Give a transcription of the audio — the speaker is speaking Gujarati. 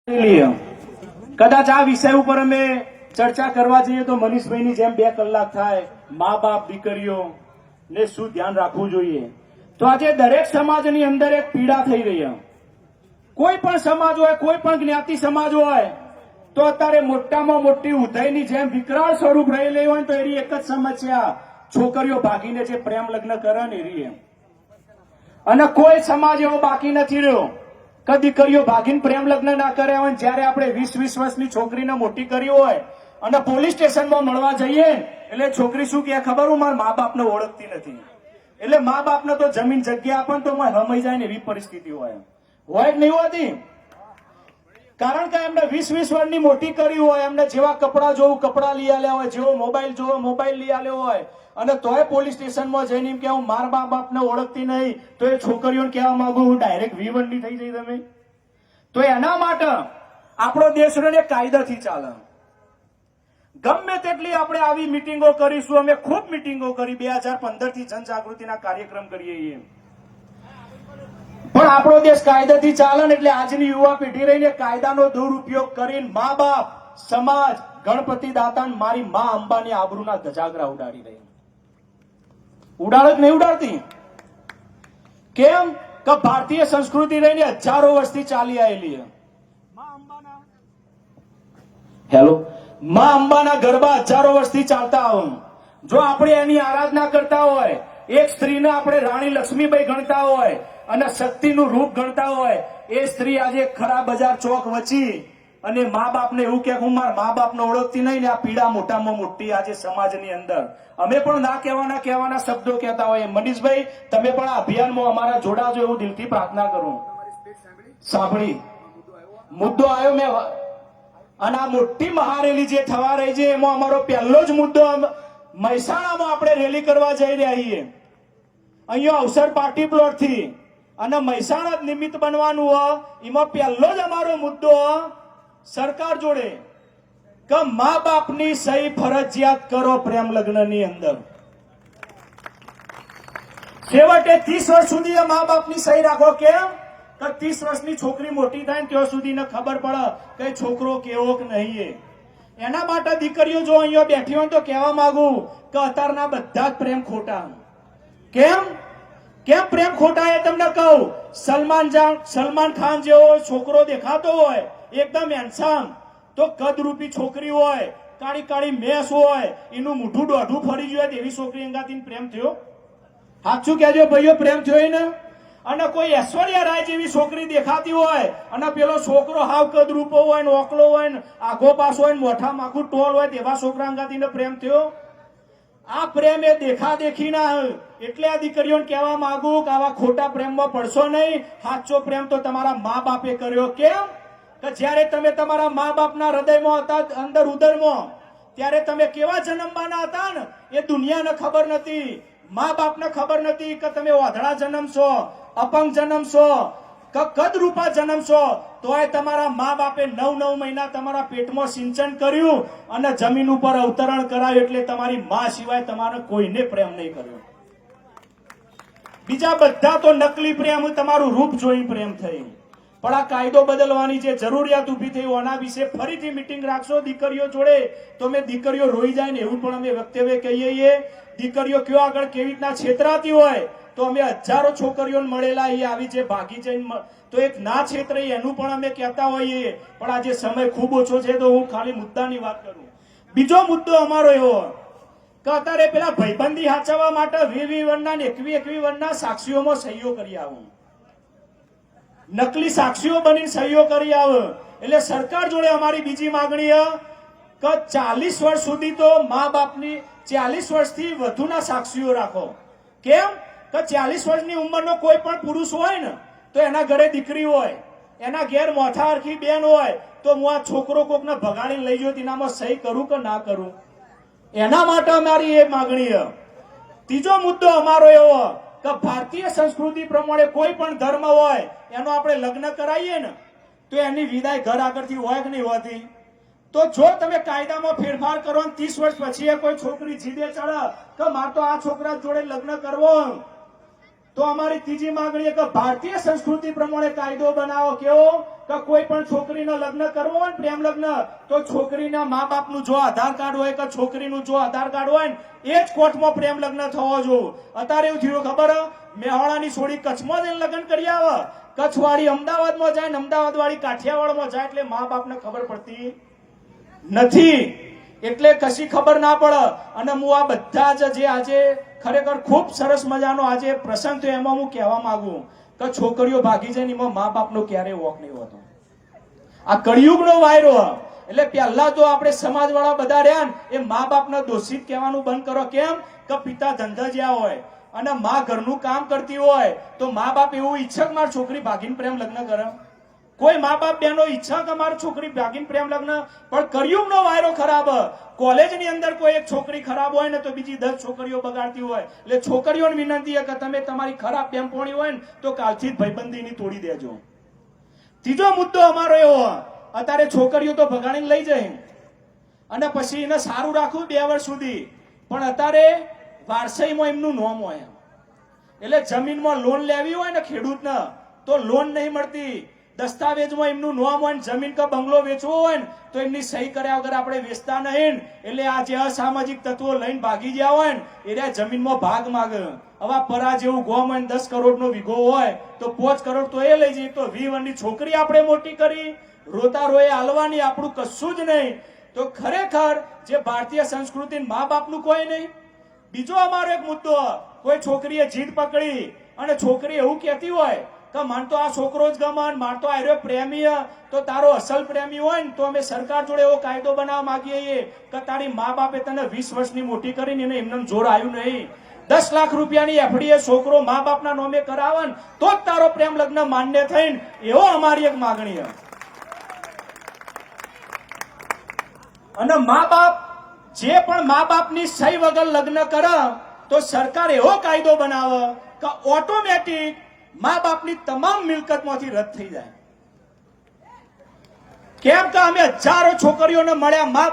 કદાચ આ વિષય ઉપર અમે ચર્ચા કરવા જઈએ તો મનીષભાઈની જેમ 2 કલાક થાય. મા બાપ દીકરીઓ ને શું ધ્યાન રાખવું જોઈએ. તો આજે દરેક સમાજની અંદર એક પીડા થઈ રહી. કોઈ પણ સમાજ હોય, કોઈ પણ જ્ઞાતિ સમાજ હોય, તો અત્યારે મોટામાં મોટી ઉધઈની જેમ વિકરાળ સ્વરૂપ રહેલી હોય તો એની એક જ સમસ્યા, છોકરીઓ ભાગીને જે પ્રેમ લગ્ન કરે ને એની. અને કોઈ સમાજ એવો બાકી નથી રહ્યો કે દીકરીઓ ભાગીને પ્રેમ લગ્ન ના કર્યા હોય. જયારે આપણે 20-20 વર્ષની છોકરીને મોટી કરી હોય અને પોલીસ સ્ટેશનમાં મળવા જઈએ એટલે છોકરી શું કહે ખબર? હું મારા મા બાપને ઓળખતી નથી. એટલે મા બાપને તો જમીન જગ્યા આપે તો રમાઈ જાય ને એવી પરિસ્થિતિ હોય જ નહીં હોતી. કારણ કે એમને 20-20 વર્ષની મોટી કરી હોય, એમને જેવા કપડા જોવું કપડા લઈ આલ્યા હોય, જેવો મોબાઈલ જોવો મોબાઈલ લઈ આલ્યો હોય, અને તોય પોલીસ સ્ટેશનમાં જઈને એમ કે હું મારા મા બાપને ઓળખતી નહીં, તો એ છોકરીઓને કહેવા માંગુ હું ડાયરેક્ટ V1 ની થઈ જઈ તમે. તો એના માટે આપણો દેશ કાયદાથી ચાલે. ગમે તેટલી આપણે આવી મિટિંગો કરીશું, અમે ખૂબ મિટિંગો કરી, 2015 થી જનજાગૃતિના કાર્યક્રમ કરીએ છીએ, પણ આપણો દેશ કાયદાથી ચાલે ને એટલે આજની યુવા પેઢી રહીને કાયદાનો દુરુપયોગ કરીને મા બાપ, સમાજ, ગણપતિ દાતા મારી મા અંબાની આબરૂના ધજાગરા ઉડાડી રહી. ઉડાડક નહીં ઉડાડતી? કેમ કે ભારતીય સંસ્કૃતિ રહીને હજારો વર્ષથી ચાલી આવેલી. મા અંબાના ગરબા હજારો વર્ષથી ચાલતા આવો. જો આપણે એની આરાધના કરતા હોય, એક સ્ત્રીને આપણે રાણી લક્ષ્મીબાઈ ગણતા હોય અને શક્તિનું રૂપ ગણતા હોય, એ સ્ત્રી આજે ખરા બજાર ચોક વચ્ચી અને મા બાપને એવું કે હું મારા મા બાપને ઓળખતી નહીં ને આ પીડા મોટામાં મોટી આજે સમાજની અંદર. અમે પણ ના કહેવાના શબ્દો કહેતા હોય. મનીષભાઈ, તમે પણ આ અભિયાનમાં અમારા જોડાજો એવું દિલથી પ્રાર્થના કરું. સાંભળી મુદ્દો આવ્યો મેં, અને આ મોટી મહારેલી જે થવા રહી છે એમાં અમારો પહેલો જ મુદ્દો, મહેસાણામાં આપણે રેલી કરવા જઈ રહ્યા છીએ અહીંયા અવસર પાર્ટી પ્લોટ થી, અને મહેસાણા જ નિમિત્ત બનવાનું હોય. એમાં પહેલો જ અમારો મુદ્દો સરકાર જોડે કે મા બાપની સહી ફરજિયાત કરો પ્રેમ લગ્નની અંદર. છેવટે 30 વર્ષ સુધી મા બાપની સહી રાખો. કેમ કે 30 વર્ષની છોકરી મોટી થાય ને ત્યાં સુધી ખબર પડે કે છોકરો કેવો કે નહીં. એના માટે દીકરીઓ જો અહીંયા બેઠી હોય તો કહેવા માંગુ કે અત્યારના બધા જ પ્રેમ ખોટા. કેમ પ્રેમ ખોટા એ તમને કહું. સલમાન ખાન જેવો છોકરો દેખાતો હોય એકદમ હેન્ડસમ, તો કદરૂપી છોકરી હોય, કાળી કાળી મેસ હોય, એનું મોઢું દોઢું ફરી ગયું એવી છોકરી અંગાથી પ્રેમ થયો? સાચું કહેજો ભાઈઓ, પ્રેમ થયો ને? અને કોઈ ઐશ્વર્યા રાય જેવી છોકરી દેખાતી હોય અને પેલો છોકરો હાવ કદરૂપો હોય ને ઓકલો હોય ને આઘો પાસો હોય ને મોઢા માખું ટોલ હોય તેવા છોકરા અંગાથી પ્રેમ થયો? આ પ્રેમ એ દેખા દેખી ના. એટલે આ દીકરીઓને કહેવા માંગુ કે આવા ખોટા પ્રેમમાં પડશો નહીં. સાચો પ્રેમ તો તમારા મા બાપે કર્યો. કેમ કે જયારે તમે તમારા મા બાપના હૃદયમાં હતા, અંદર ઉદરમાં, ત્યારે તમે કેવા જન્મવાના હતા ને એ દુનિયાને ખબર નથી, મા બાપને ખબર નથી કે તમે ઓધડા જન્મશો, અપંગ જન્મશો કે કદરૂપા જન્મશો. તોય તમારા મા બાપે 9 મહિના તમારા પેટમાં સિંચન કર્યું અને જમીન ઉપર અવતરણ કરાયું. એટલે તમારી મા સિવાય તમારે કોઈને પ્રેમ નહીં કર્યો. બીજા બધા તો નકલી પ્રેમ, તમારું રૂપ જોઈ પ્રેમ થઈ. પણ આ કાયદો બદલવાની જે જરૂરિયાત ઉભી થઈ આના વિશે ફરીથી મિટિંગ રાખશો દીકરીઓ જોડે તો મેં દીકરીઓ રોઈ જાય ને એવું પણ અમે વક્તવ્ય કહીએ. દીકરીઓ કયો આગળ કેવી રીતના છેતરાતી હોય તો અમે હજારો છોકરીઓને મળેલા એ આવી જે ભાગી જઈને તો એક ના છેતરાઈ એનું પણ અમે કહેતા હોઈએ. પણ આજે સમય ખૂબ ઓછો છે તો હું ખાલી મુદ્દાની વાત કરું. બીજો મુદ્દો અમારો એવો કે અત્યારે પેલા ભાઈબંધી હાચવવા માટે 20 વર્ષના ને 21 વર્ષના સાક્ષીઓમાં સહીઓ કરી આવું, નકલી સાક્ષીઓ બની સહીઓ કરી આવે. એટલે સરકાર જોડે અમારી બીજી માંગણી કે 40 વર્ષ સુધી તો મા બાપની 40 વર્ષથી વધુના સાક્ષીઓ રાખો. કેમ કે 40 વર્ષની ઉંમરનો કોઈ પણ પુરુષ હોય ને તો એના ઘરે દીકરી હોય, એના ઘેર મોથા હરખી બેન હોય, તો હું આ છોકરો કોકને ભગાડીને લઈ જયો તેનામાં સહી કરું કે ના કરું? એના માટે અમારી એ માંગણી. ત્રીજો મુદ્દો અમારો એવો કે ભારતીય સંસ્કૃતિ પ્રમાણે કોઈ પણ ધર્મ હોય એનો આપણે લગ્ન કરાવીએ ને તો એની વિદાય ઘર આગળથી હોય કે નહીં હોતી? તો જો તમે કાયદામાં ફેરફાર કરો 30 વર્ષ પછી કોઈ છોકરી જીદે ચડે કે મારે તો આ છોકરા જોડે લગ્ન કરવો, તો અમારી ત્રીજી માંગણી કે ભારતીય સંસ્કૃતિ પ્રમાણે કાયદો બનાવો. કેવો? કે કોઈ પણ છોકરીના લગ્ન કરવો હોય ને પ્રેમ લગ્ન તો છોકરીના મા બાપનું જો આધાર કાર્ડ હોય કે છોકરીનું જો આધાર કાર્ડ હોય ને એ જ કોર્ટમાં પ્રેમ લગ્ન થવો જોઈએ. અત્યારે એવું થયું ખબર મેહોણાની છોડી કચ્છમાં જઈને લગ્ન કરી આવે, કચ્છવાળી અમદાવાદમાં જાય ને અમદાવાદ વાળી કાઠિયાવાડમાં જાય એટલે મા બાપને ખબર પડતી નથી, એટલે કશી ખબર ના પડે. અને હું આ બધા જ જે આજે ખરેખર ખૂબ સરસ મજાનો આજે પ્રસંગ થયો એમાં હું કહેવા માંગુ કે છોકરીઓ ભાગી જાય ને એમાં મા બાપનો ક્યારેય વોક નહીં હોતો. આ કળિયુગનો વાયરો. એટલે પહેલા તો આપણે સમાજવાળા બધા રહ્યા ને એ મા બાપને દોષિત કહેવાનું બંધ કરો. કેમ કે પિતા ધંધા જ્યાં હોય અને મા ઘરનું કામ કરતી હોય તો મા બાપ એવું ઈચ્છે કે મારી છોકરી ભાગીને પ્રેમ લગ્ન કરે? કોઈ મા બાપ બહેનો ઈચ્છા કે મારી છોકરી ભાગીને પ્રેમ લગ્ન? પણ કળિયુગનો વાયરો ખરાબ. કોલેજની અંદર કોઈ એક છોકરી ખરાબ હોય ને તો બીજી 10 છોકરીઓ બગાડતી હોય. એટલે છોકરીઓને વિનંતી છે કે તમે તમારી ખરાબ બેનપણી હોય ને તો કાલથી જ ભાઈબંધીની તોડી દેજો. ત્રીજો મુદ્દો અમારો એવો, અત્યારે છોકરીઓ તો ભગાડીને લઈ જાય અને પછી એને સારું રાખવું 2 વર્ષ સુધી, પણ અત્યારે વારસાઈમાં એમનું નામ હોય. એટલે જમીનમાં લોન લેવી હોય ને ખેડૂતને તો લોન નહીં મળતી. દસ્તાવેજમાં એમનું નામ હોય ને જમીન કે બંગલો વેચવો હોય ને તો એમની સહી કર્યા વગર આપણે વેચતા નહીં. એટલે આ જે અસામાજિક તત્વો લઈને ભાગી ગયા હોય ને એ જમીનમાં ભાગ માગે. હવે પરા જેવું ગોમ હોય 10 કરોડનો વીઘો હોય તો 5 કરોડ તો એ લઈ જઈએ. તો 20 વર્ષની છોકરી આપણે મોટી કરી રોતા રોએ હાલવાની, આપણું કશું જ નહીં. તો ખરેખર જે ભારતીય સંસ્કૃતિ મા બાપનું કોઈ નહીં. બીજો અમારો એક મુદ્દો, કોઈ છોકરીએ જીદ પકડી અને છોકરી એવું કહેતી હોય કે માન તો આ છોકરો જ ગમન, માર તો આર્યો પ્રેમી, તો તારો અસલ પ્રેમી હોય ને તો અમે સરકાર જોડે એવો કાયદો બનાવવા માંગીએ છીએ કે તારી મા બાપે તને 20 વર્ષની મોટી કરીને એને એમને જોર આવ્યું નહીં. 10 લાખ રૂપિયાની એફડીએ છોકરો મા બાપના નામે કરાવે ને તો જ તારો પ્રેમ લગ્ન માન્ય થઈને, એવો અમારી એક માગણી છે. અને મા બાપ જે પણ મા બાપની સહી વગર લગ્ન કરે તો સરકાર એવો કાયદો બનાવે કે ઓટોમેટિક મા બાપની તમામ મિલકતમાંથી રદ થઈ જાય. કેમ કે અમે હજારો છોકરીઓને મળ્યા, મા